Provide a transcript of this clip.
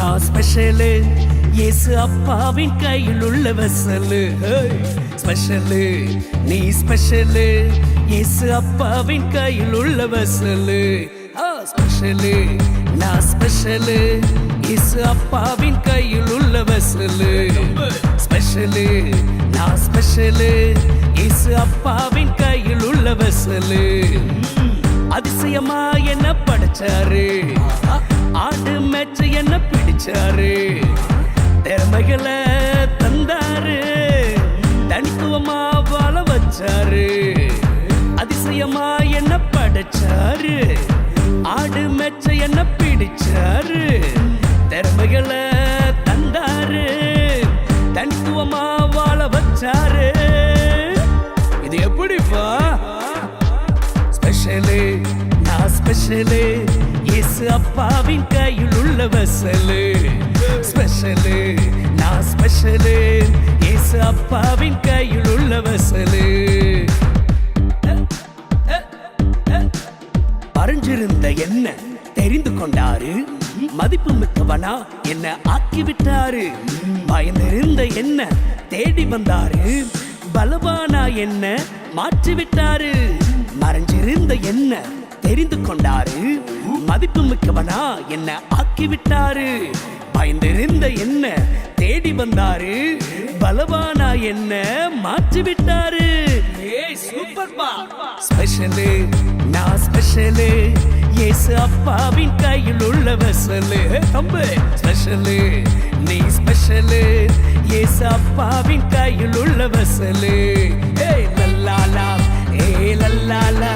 நான் ஸ்பெஷலு, இயேசு அப்பாவின் கையில் உள்ள வெசலு. ஸ்பெஷலு, நீ ஸ்பெஷலு, இயேசு அப்பாவின் கையில் உள்ள வெசலு. ஸ்பெஷலு, நான் ஸ்பெஷலு, இயேசு அப்பாவின் கையில் உள்ள வெசலு. ஸ்பெஷலு, நான் ஸ்பெஷலு, இயேசு அப்பாவின் கையில் உள்ள வெசலு. அதிசயமா என்ன படைச்சாரு, ஆடு மேட்ச என்ன பிடிச்சாரு, திறமைகளை தந்தாரு, தனித்துவமா வாழ வச்சாரு. அதிசயமா என்ன படைச்சாரு, ஆடு மேட்ச என்ன பிடிச்சாரு, திறமைகளை தந்தாரு, தனித்துவமா வாழ வச்சாரு. இது எப்படிப்பா? ஸ்பெஷலு, நான் ஸ்பெஷலு, இயேசு அப்பாவின் கையில் உள்ள வெசலு. ஸ்பெஷலு, நான் ஸ்பெஷலு, இயேசு அப்பாவின் கையில் உள்ள வெசலு. மறைஞ்சிருந்த என்ன தெரிந்து கொண்டாரு, மதிப்பு மிக்கவனா என்ன ஆக்கிவிட்டாரு. பயந்திருந்த என்ன தேடி வந்தாரு, பலவானா என்ன மாற்றிவிட்டாரு. மறைஞ்சிருந்த என்ன தெரிந்து கொண்டாரு, மதிப்பு மிக்கவனா என்ன ஆக்கிவிட்டாரு. பயந்திருந்த என்ன தேடி வந்தாரு, பலவானா என்ன மாற்றிவிட்டாரு. சூப்பர்பா! ஸ்பெஷலு, நான் ஸ்பெஷலு, இயேசு அப்பாவின் கையில் உள்ள வெசலு. தம்பு ஸ்பெஷலு, நீ ஸ்பெஷலு, இயேசு அப்பாவின் கையில் உள்ள வெசலு. ஏ லல்லாலா, ஏ லல்லாலா,